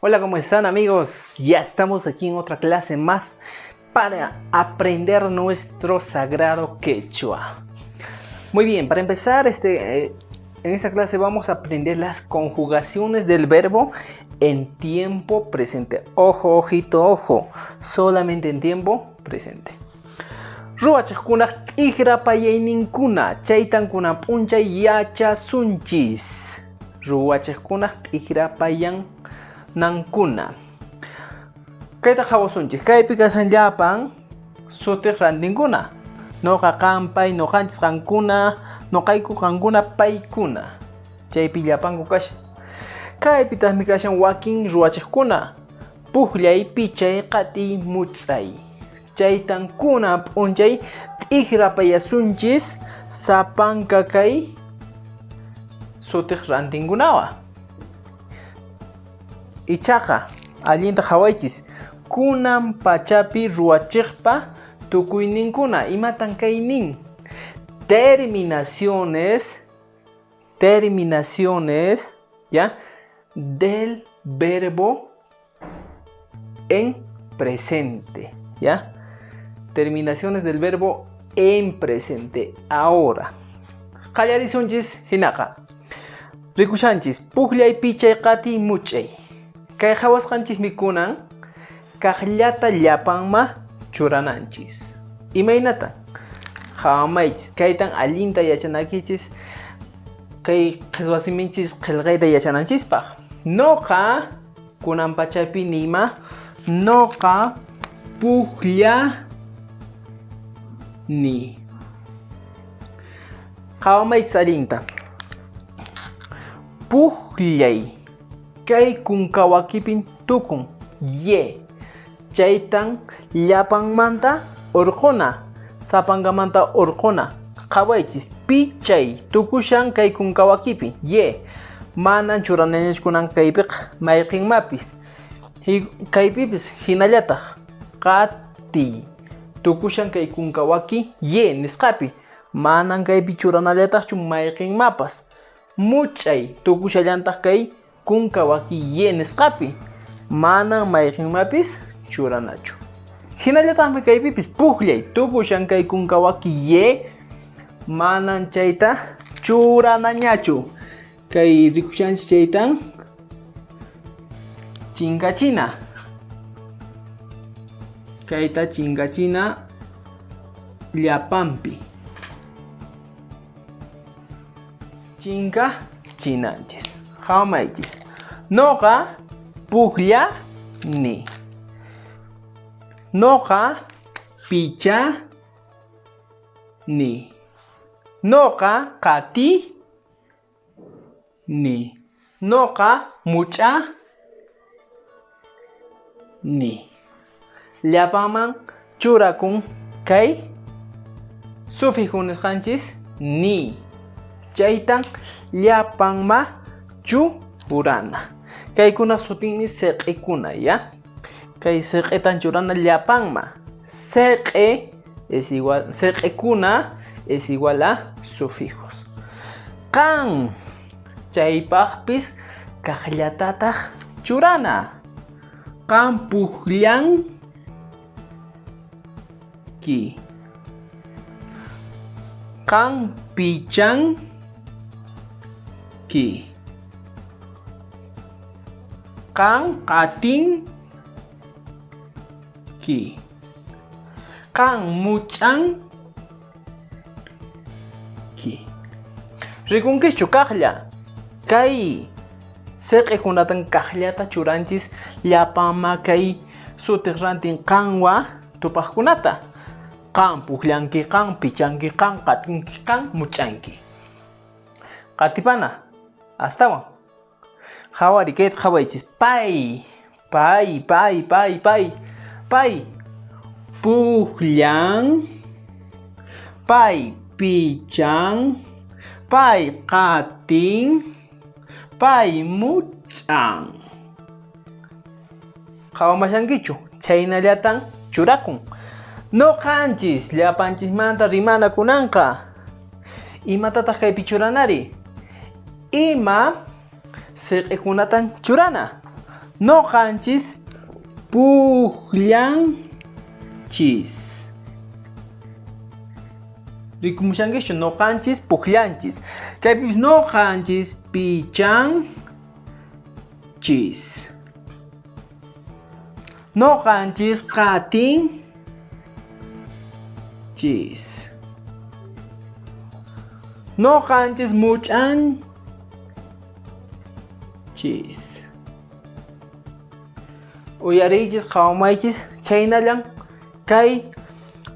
Hola, ¿cómo están amigos? Ya estamos aquí en otra clase más para aprender nuestro sagrado quechua. Muy bien, para empezar en esta clase vamos a aprender las conjugaciones del verbo en tiempo presente. Ojo, ojito, ojo, solamente en tiempo presente. Ruachakuna igrapayayninkuna chaytankuna p'unchay yachasunchis. Ruachakuna igrapayan nankuna. Kayta hawasunchis. Kaypi kasanllapan sutiq rantinkuna. Noqa qampay, noqanchis qankuna, noqayku qankuna paykuna. Chaypi llapanku kashan. Kaypitasmi kashan wakin ruwachiqkuna. Pukllay, pichay, qatiy, mutz'ay. Chaytankuna p'unchay t'ijrapayasunchis sapanka kay sutiq rantinkunawan. Ichaqa allinta hawaychis kunan pachapi ruwachiqpa tukuyninkuna imatan kay nin terminaciones ya del verbo en presente, ya terminaciones del verbo en presente. Ahora qallarisunchis hinaqa rikushanchis pukllay, pichay, qatiy, much'ay. Kay hawasqanchis mikunan kaqllata llapanma churananchis. Imaynatan hawamaychis kaytan allinta yachanakichis kay qhichwasiminchis qillqayta yachananchispaq. Noqa kunan pachapi nima noqa pukllani. Hawamaychis allinta. Pukllay kay kunkawakipin tukun ye chaytan llapanmanta urquna sapankamanta urquna. Qhawaychis pichay tukushan kay kunkawakipi ye manan churanayachkunan kaypiqa mayqinmapis kaypipis hinallataq qatiy tukushan kay kunkawaki ye nisqapi manan kaypi churanallataqchu mayqinmapas. Much'ay tukushallantaq kay kunkawaki ye nisqapi manan mayqinmapis churanachu. Hinallataqmi kaypipis pukllay tukushan kay kunkawaki ye manan chayta churanañachu. Kay rikushanchis chaytan chinkachina. Kayta chinkachina llapanpi. Chinkachinanchis. Hawamaychis. Noqa pukllani. Noqa pichani. Noqa qatiyni. Noqa much'ani. Llapanman churakun kay sufijo nisqanchis ni. Chaytan llapanma churana. Kaykuna sutinmi seq'ikuna, ya. Kay seq'itan churana llapanma. Seq'ikuna es igual a sufijos. Kan chaypaqpis kaqllatataq churana. Kan pukllanki. Kan pichanki. Kan qatinki. Kan much'anki. Rikunkichu kaqlla kay seq'ikunatan kaqllata churanchis llapanma kay sutiq rantinqanwa tupaqkunata. Kan pukllanki, kan pichanki, kan qatinki, kan much'anki. Qatipana astawan hawari kayta hawaychis pay pukllan, pay pichan, pay qatin, pay much'an. Hawamashankichu chaynallatan churakun. Noqanchis llapanchismanta rimana kunanqa imatataq kaypi churanari. Ima seq'ikunatan churana. Noqanchis pukllanchis. Rikumushankichu noqanchis pukllanchis. Kaypis noqanchis pichanchis. Noqanchis qatinchis. Noqanchis much'anchis. Uyarichis qawmaychis chaynallan kay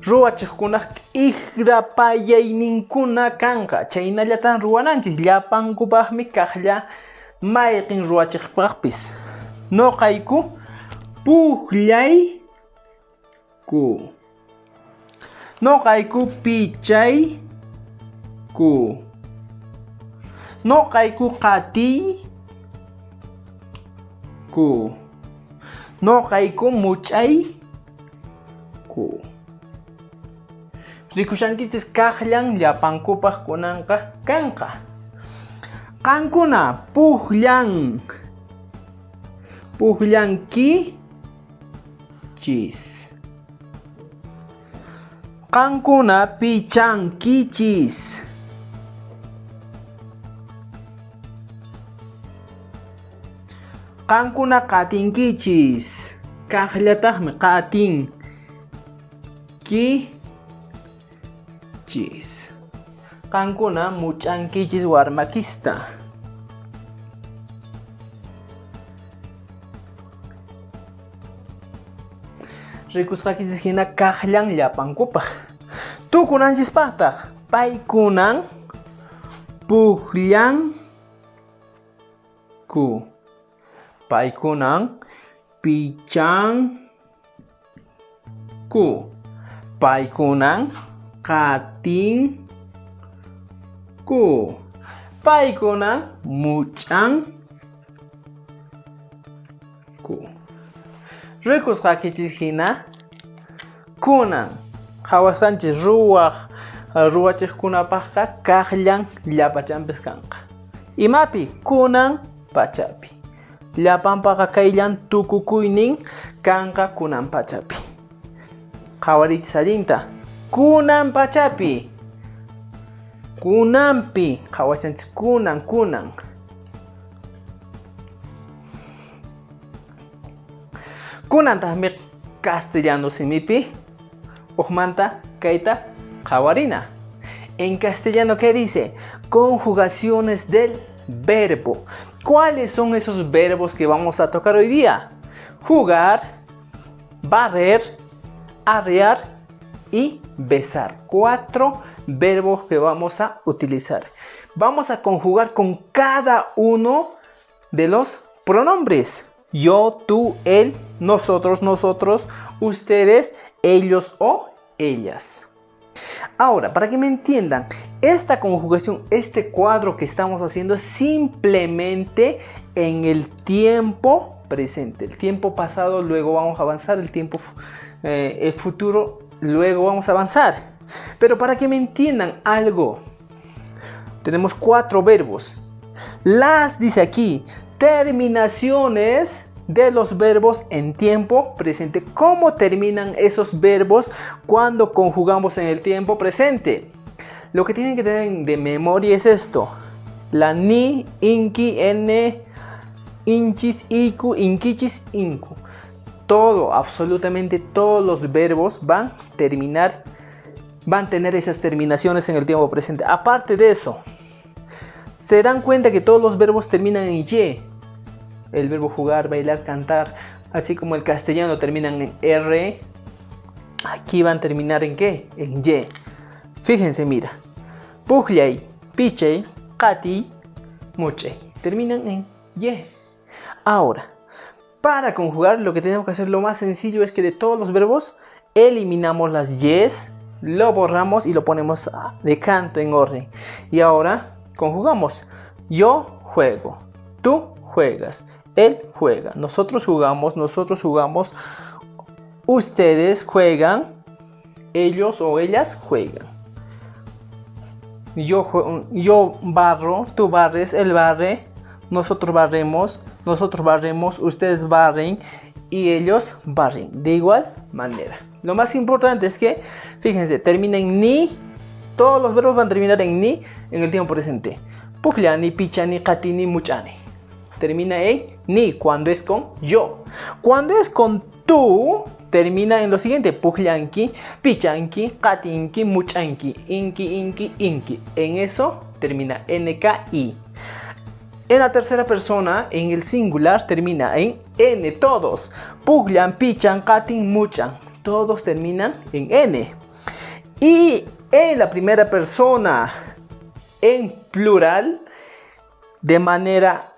ruwachiqkunaq iqrapayayninkuna kanqa. Chaynallatan ruwananchis llapankupaqmi kaqlla mayqin ruwachiqpaqpis. Noqayku puqllayku. Noqayku pichayku. Noqayku qatiyku. Noqayku much'ayku. Rikushankichis kaqllan llapankupaq kunanqa kanqa. Qankuna puqllankichis. Qankuna pichankichis. Qankuna qatinkichis. Kaqllataqmi qatinkichis. Qankuna much'ankichis warmakista. Rikusqakichis hina kaqllan llapankupaq. Tukunanchispaqtaq paykunan puqllanku. Paykunan pichanku. Paykunan qatinku. Paykunan much'anku. Rikusqakichis hina kunan qhawasanchis ruwachiqkunapaqqa kaqllan llapachanpis kanqa. Imapi kunan pachapi. Llapanpaqa kayllan tukukuynin kanqa kunan pachapi. Qhawarichis allinta kunan pachapi. Kunanpi qhawachanchis kunan. Kunantaqmi castellano simipi uqmanta kayta qhawarina. En castellano, ¿qué dice? Conjugaciones del verbo. ¿Cuáles son esos verbos que vamos a tocar hoy día? Jugar, barrer, arrear y besar. 4 verbos que vamos a utilizar. Vamos a conjugar con cada uno de los pronombres. Yo, tú, él, nosotros, ustedes, ellos o ellas. Ahora, para que me entiendan, esta conjugación, este cuadro que estamos haciendo es simplemente en el tiempo presente. El tiempo pasado, luego vamos a avanzar. El tiempo el futuro, luego vamos a avanzar. Pero para que me entiendan algo, tenemos 4 verbos. Dice aquí, terminaciones de los verbos en tiempo presente. ¿Cómo terminan esos verbos cuando conjugamos en el tiempo presente? Lo que tienen que tener de memoria es esto: la ni, inki, ene, inchis, iku, inkichis, inku. Todo, absolutamente todos los verbos van a tener esas terminaciones en el tiempo presente. Aparte de eso, se dan cuenta que todos los verbos terminan en y. El verbo jugar, bailar, cantar, así como el castellano terminan en R, aquí van a terminar en ¿qué? En Y. Fíjense, mira. Puqllay, pichay, qati, muchay. Terminan en Y. Ahora, para conjugar lo que tenemos que hacer, lo más sencillo es que de todos los verbos eliminamos las Y's, lo borramos y lo ponemos de canto en orden. Y ahora conjugamos. Yo juego, tú juegas, él juega, nosotros jugamos, ustedes juegan, ellos o ellas juegan. Yo barro, tú barres, él barre, nosotros barremos, ustedes barren y ellos barren. De igual manera. Lo más importante es que, fíjense, termina en ni. Todos los verbos van a terminar en ni en el tiempo presente. Pukllani, pichani, katini, muchani. Termina en ni cuando es con yo. Cuando es con tú, termina en lo siguiente. Puklanki, pichanki, katinki, muchanki, inki. En eso termina nki. En la tercera persona, en el singular, termina en n todos. Puklan, pichan, katin, muchan. Todos terminan en n. Y en la primera persona, en plural, de manera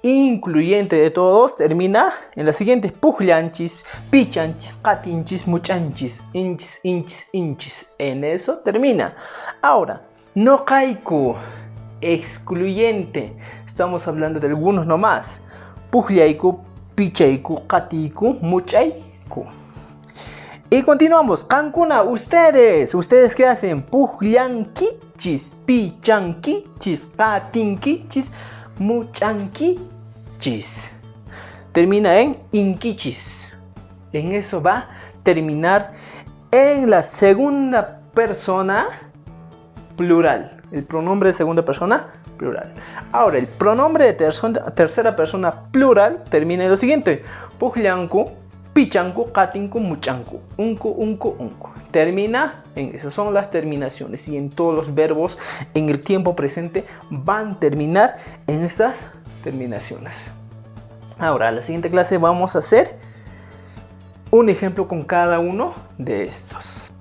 incluyente de todos, termina en la siguiente. Puklanchis, pichanchis, katinchis, muchanchis, inchis. En eso termina. Ahora, no kaiku, excluyente. Estamos hablando de algunos nomás. Pukllaiku, pichaiku, katiku, muchaiku. Y continuamos. Cancuna, ¿ustedes qué hacen? Puklankichis, pichankichis, katinkichis, muchankichis. Termina en inkichis. En eso va a terminar en la segunda persona plural. El pronombre de segunda persona plural. Ahora, el pronombre de tercera persona plural termina en lo siguiente. Pukllanku, pichanku, katinku, muchanku, unku. Termina en eso. Son las terminaciones. Y en todos los verbos en el tiempo presente van a terminar en estas terminaciones. Ahora, en la siguiente clase vamos a hacer un ejemplo con cada uno de estos.